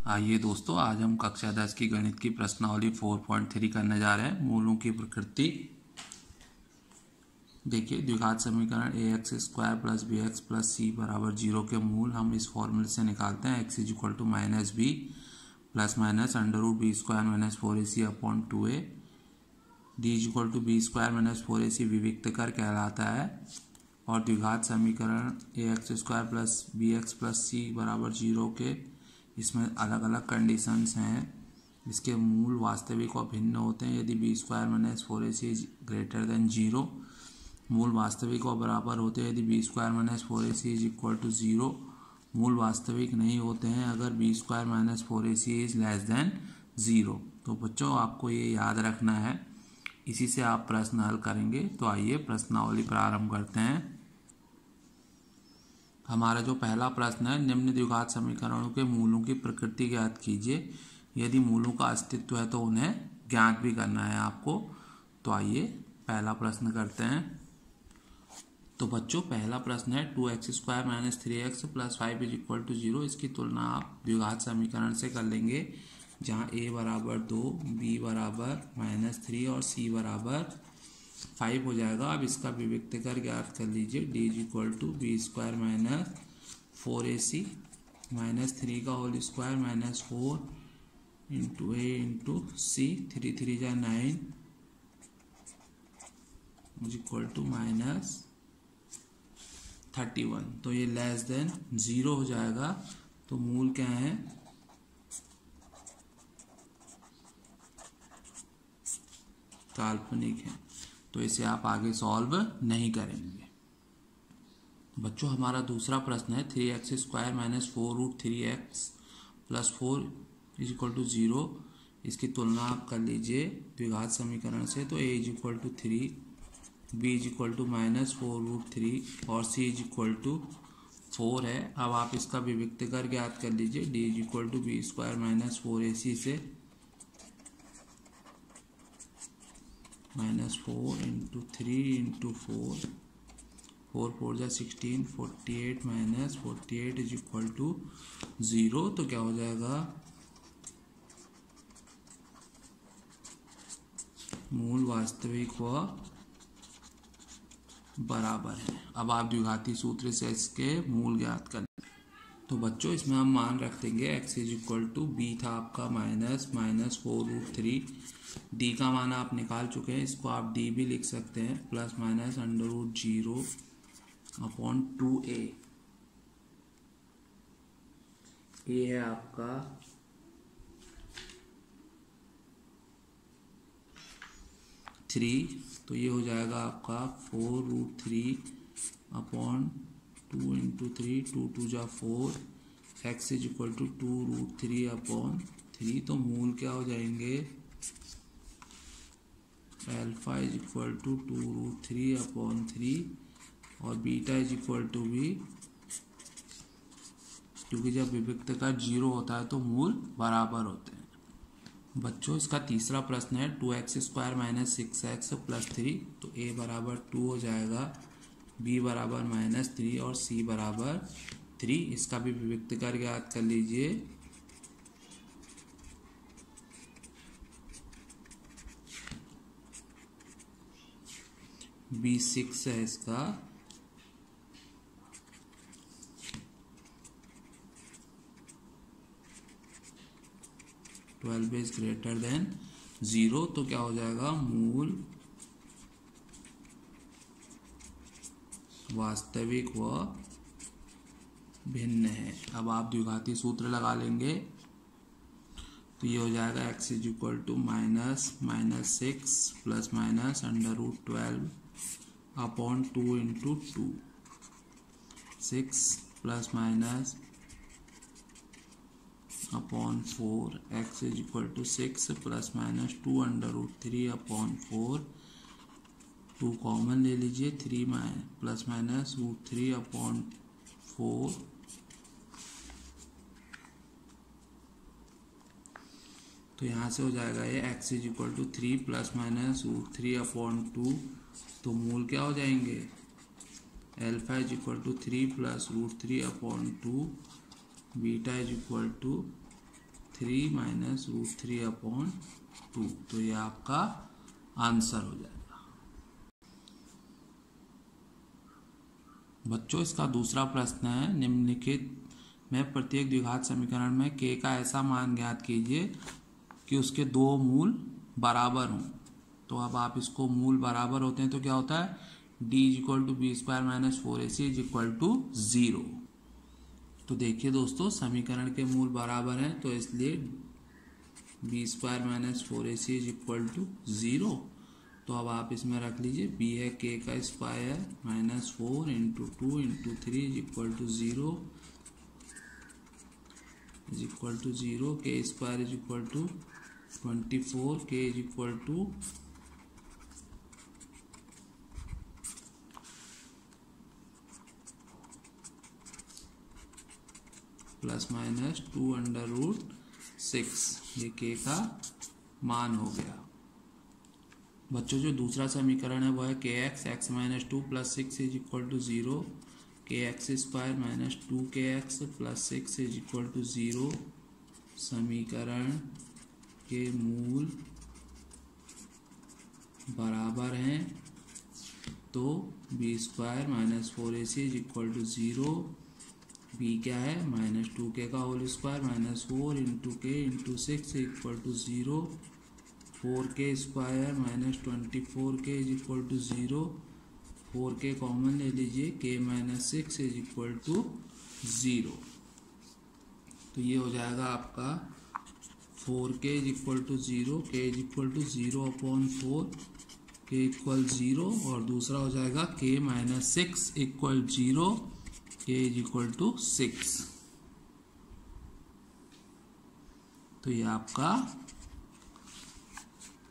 आइए दोस्तों, आज हम कक्षा 10 की गणित की प्रश्नावली 4.3 करने जा रहे हैं। मूलों की प्रकृति। देखिए, द्विघात समीकरण ax square plus B x plus सी बराबर 0 के मूल हम इस फॉर्मूले से निकालते हैं। x is equal to minus b plus minus under root b square minus 4ac upon 2a। D is equal to b square minus 4ac विविक्त कर कहलाता है। और द्विघात समीकरण ax square plus B x plus सी बराबर 0 के इसमें अलग अलग कंडीशंस हैं। इसके मूल वास्तविक और भिन्न होते हैं। यदि b square minus 4ac is greater than 0, मूल वास्तविक और बराबर होते हैं। यदि b square minus 4ac is equal to 0, मूल वास्तविक नहीं होते हैं अगर b square minus 4ac is less than 0। तो बच्चों, आपको ये याद रखना है, इसी से आप प्रश्न हल करेंगे। तो आइए प्रश्नावली प्रारंभ करते हैं। हमारा जो पहला प्रश्न है, निम्न द्विघात समीकरणों के मूलों की प्रकृति ज्ञात कीजिए। यदि मूलों का अस्तित्व है तो उन्हें ज्ञात भी करना है आपको। तो आइए पहला प्रश्न करते हैं। तो बच्चों, पहला प्रश्न है 2x square minus 3x plus 5 is equal to 0। इसकी तुलना आप द्विघात समीकरण से कर लेंगे, जहाँ a बराबर 2, b बराबर -3 और c बराबर 5 हो जाएगा। अब इसका विविक्त कर ज्ञात कर लीजिए। D is equal to b square minus 4ac minus 3 का whole square minus 4 into a into c, 3 3 जा 9 इज इक्वल टू माइनस 31। तो ये लेस देन 0 हो जाएगा। तो मूल क्या है? काल्पनिक है, तो इसे आप आगे सॉल्व नहीं करेंगे। बच्चों, हमारा दूसरा प्रश्न है 3x square minus 4 root 3x plus 4 is equal to 0। इसकी तुलना आप कर लीजिए द्विघात समीकरण से। तो a is equal to 3, b is equal to minus 4 root 3 और c इज इक्वल टू 4 है। अब आप इसका विविक्त कर ज्ञात कर लीजिए। d is equal to b square minus 4ac से माइनस 4 इंटू 3 इंटू 4, 4 4 जा 16, 48 माइनस 48 इज इक्वल टू 0। तो क्या हो जाएगा? मूल वास्तविक व बराबर है। अब आप द्विघाती सूत्र से इसके मूल ज्ञात कर। तो बच्चों, इसमें हम मान रख देंगे x is equal to b था आपका माइनस 4 रूट 3, डी का मान आप निकाल चुके हैं, इसको आप डी भी लिख सकते हैं, plus minus under root 0 upon 2a। ये है आपका थ्री, तो ये हो जाएगा आपका 4 रूट 3 अपॉन 2 इंटू 3, 2 2 जा 4, x is equal to 2 root 3 upon 3। तो मूल क्या हो जाएंगे? Alpha is equal to 2 root 3 upon 3 और बीटा इज इक्वल टू भी, क्योंकि जब विविक्त का 0 होता है तो मूल बराबर होते हैं। बच्चों, इसका तीसरा प्रश्न है 2x square minus 6x plus 3। तो a बराबर 2 हो जाएगा, b बराबर -3 और c बराबर 3। इसका भी विविक्त कर ज्ञात कर लीजिए। b 6 है इसका, ट्वेल्व इज ग्रेटर देन 0। तो क्या हो जाएगा? मूल वास्तविक व भिन्न है। अब आप द्विघाती सूत्र लगा लेंगे। तो ये हो जाएगा x is equal to minus 6 plus minus under root 12 upon 2 into 2, 6 plus minus upon 4, x is equal to 6 plus minus 2 under root 3 upon 4, 2 common ले लीजिए, 3 प्लस माइनस रूट 3 अपॉन 4। तो यहाँ से हो जाएगा ये x is equal to 3 plus minus root 3 upon 2। तो मूल क्या हो जाएंगे? Alpha is equal to 3 plus root 3 upon 2, beta is equal to 3 minus √3/2। तो ये आपका आंसर हो जाएगा। बच्चों इसका दूसरा प्रश्न है, निम्नलिखित में प्रत्येक द्विघात समीकरण में k का ऐसा मान ज्ञात कीजिए कि उसके दो मूल बराबर हों। तो अब आप इसको मूल बराबर होते हैं तो क्या होता है, d = b² - 4ac = 0। तो देखिए दोस्तों, समीकरण के मूल बराबर हैं तो इसलिए b² - 4ac = 0। तो अब आप इसमें रख लीजिए, b है k का स्क्वायर - 4 × 2 × 3 = 0 = 0, k² = 24, k = ±2√6। ये k का मान हो गया। बच्चों जो दूसरा समीकरण है वो है kx x - 2 + 6 = 0, kx² - 2kx + 6 = 0। समीकरण के मूल बराबर हैं तो b² - 4ac = 0, b क्या है -2k का whole square -4 × k × 6 = 0, 4k² - 24k = 0, 4k common ले लीजिए, k - 6 = 0। तो ये हो जाएगा आपका 4k = 0, k = 0/4, k = 0, और दूसरा हो जाएगा k - 6 = 0, k = 6। तो ये आपका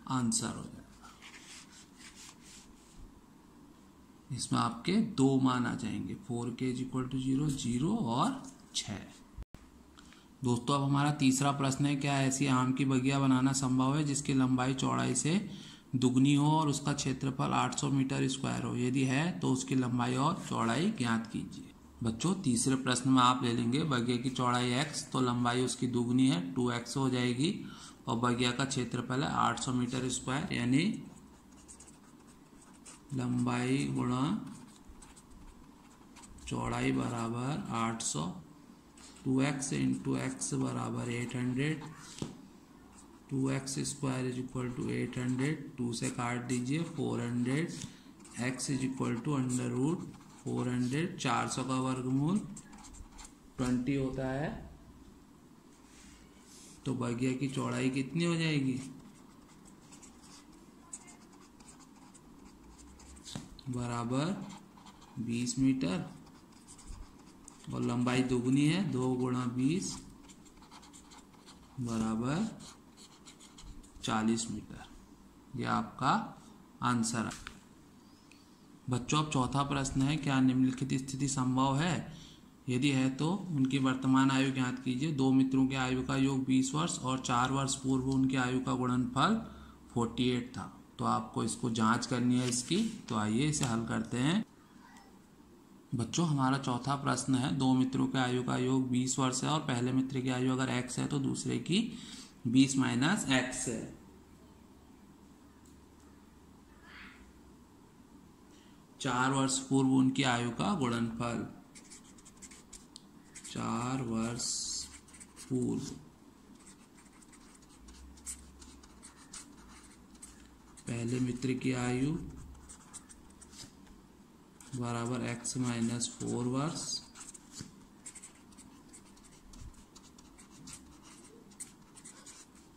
आंसर हो जाएगा। इसमें आपके दो मान आ जाएंगे, 4k = 0, 0 और 6। दोस्तों अब हमारा तीसरा प्रश्न है, क्या ऐसी आम की बगिया बनाना संभव है जिसकी लंबाई चौड़ाई से दुगनी हो और उसका क्षेत्रफल 800 मीटर स्क्वायर हो? यदि है तो उसकी लंबाई और चौड़ाई ज्ञात कीजिए। बच्चों तीसरे प्रश्न में आप ले लेंगे बगिया की चौड़ाई x, तो लंबाई उसकी दुगनी है 2x हो जाएगी, और बगिया का क्षेत्रफल है 800 मीटर स्क्वायर, यानी लंबाई गुणा चौड़ाई बराबर 800, 2x × x बराबर 800, 2x² = 800, 2 से काट दीजिए 400, x = √400, 400 का वर्गमूल 20 होता है। तो बगिया की चौड़ाई कितनी हो जाएगी, बराबर 20 मीटर, और लंबाई दुगनी है, 2 × 20 बराबर 40 मीटर। यह आपका आंसर है। बच्चों अब चौथा प्रश्न है, क्या निम्नलिखित स्थिति संभव है? यदि है तो उनकी वर्तमान आयु ज्ञात कीजिए। दो मित्रों की आयु का योग 20 वर्ष और 4 वर्ष पूर्व उनकी आयु का गुणनफल 48 था। तो आपको इसको जांच करनी है इसकी। तो आइए इसे हल करते हैं। बच्चों हमारा चौथा प्रश्न है, दो मित्रों की आयु का योग 20 वर्ष है और पहले मित्र की आयु अगर x है तो दूसरे की 20 - x है। 4 वर्ष पूर्व उनकी आयु का गुणनफल, 4 वर्ष पूर्व पहले मित्र की आयु बराबर x - 4 वर्ष,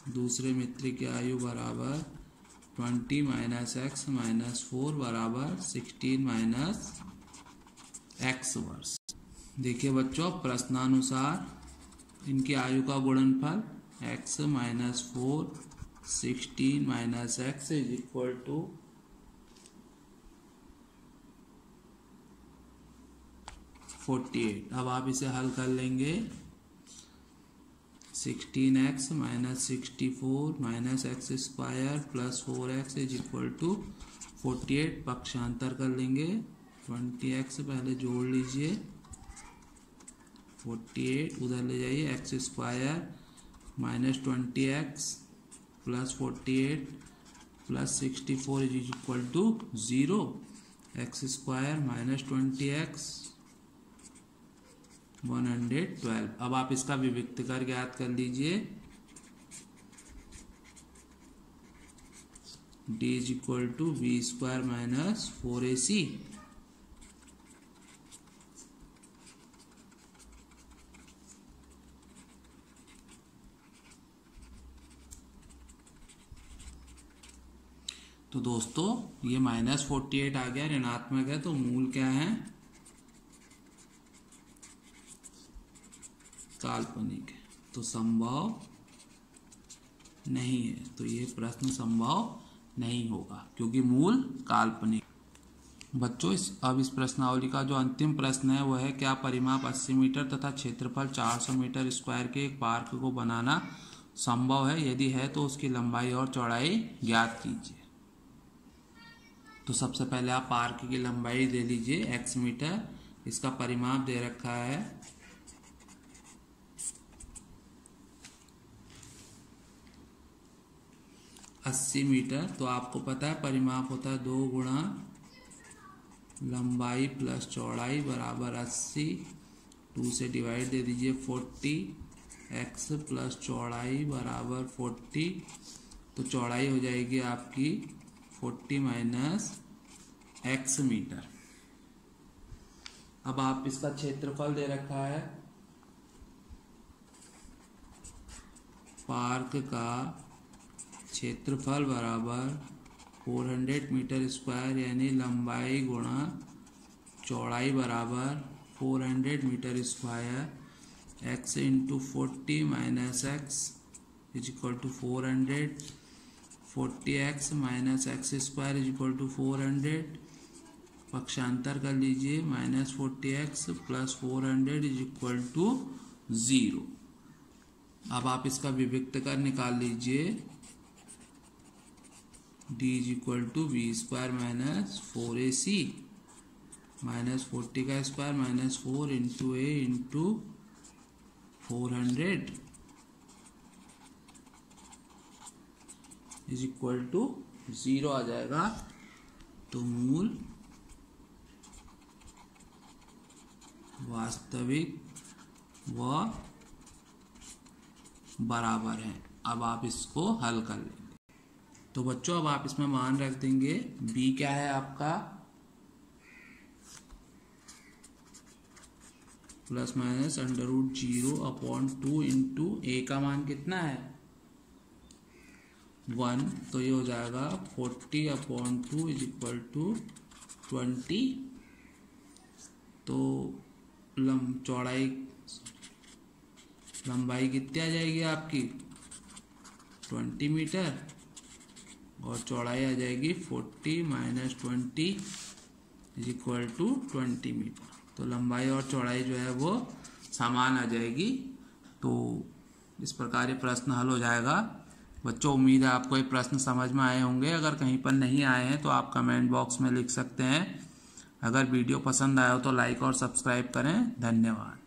दूसरे मित्र की आयु बराबर 20 - x - 4 बराबर 16 - x वर्ष। देखिए बच्चों प्रश्नानुसार इनकी आयु का गुणनफल x - 4 16 - x = 48। अब आप इसे हल कर लेंगे। 16x - 64 - x² + 4x = 48। पक्षांतर कर लेंगे, 20x पहले जोड़ लीजिए, 48 उधर ले जाइए, x² -20x plus 48 plus 64 is equal to 0। X square -20x 112। अब आप इसका विविक्त कर ज्ञात कर लीजिए। d is equal to b square minus 4ac। तो दोस्तों ये -48 आ गया, ऋणात्मक है, तो मूल क्या है? काल्पनिक है, तो संभव नहीं है। तो ये प्रश्न संभव नहीं होगा क्योंकि मूल काल्पनिक। बच्चों अब इस प्रश्नावली का जो अंतिम प्रश्न है वो है, क्या परिमाप 80 मीटर तथा क्षेत्रफल 400 मीटर स्क्वायर के एक पार्क को बनाना संभव है? यदि है तो उसकी लंबाई और चौड़ाई ज्ञात कीजिए। तो सबसे पहले आप पार्क की लंबाई दे लीजिए x मीटर, इसका परिमाप दे रखा है 80 मीटर। तो आपको पता है परिमाप होता है 2 गुणा लंबाई प्लस चौड़ाई बराबर 80। 2 से डिवाइड दे दीजिए 40। x प्लस चौड़ाई बराबर 40। तो चौड़ाई हो जाएगी आपकी 40 माइनस x मीटर। अब आप इसका क्षेत्रफल दे रखा है, पार्क का क्षेत्रफल बराबर 400 मीटर स्क्वायर, यानी लंबाई गुणा चौड़ाई बराबर 400 metre square. x into 40 minus x is equal to 400। 40x minus x square is equal to 400। पक्षांतर कर लीजिए, -40x plus 400 is equal to 0। अब आप इसका विविक्त कर निकाल लीजिए। d is equal to b square minus 4ac -40 का square minus 4 into a into 400 is equal to 0 आ जाएगा। तो मूल वास्तविक व बराबर है। अब आप इसको हल कर लेंगे। तो बच्चों अब आप इसमें मान रख देंगे। b क्या है आपका प्लस माइनस √0/2 इंटू ए का मान कितना है 1। तो ये हो जाएगा 40/2 इज इक्वल टू 20। तो लंबाई कितनी आ जाएगी आपकी 20 मीटर और चौड़ाई आ जाएगी 40 minus 20 is equal to 20 metre. तो लंबाई और चौड़ाई जो है वो समान आ जाएगी। तो इस प्रकार ये प्रश्न हल हो जाएगा। बच्चों उम्मीद है आपको ये प्रश्न समझ में आए होंगे। अगर कहीं पर नहीं आए हैं तो आप कमेंट बॉक्स में लिख सकते हैं। अगर वीडियो पसंद आया हो तो लाइक और सब्सक्राइब करें। धन्यवाद।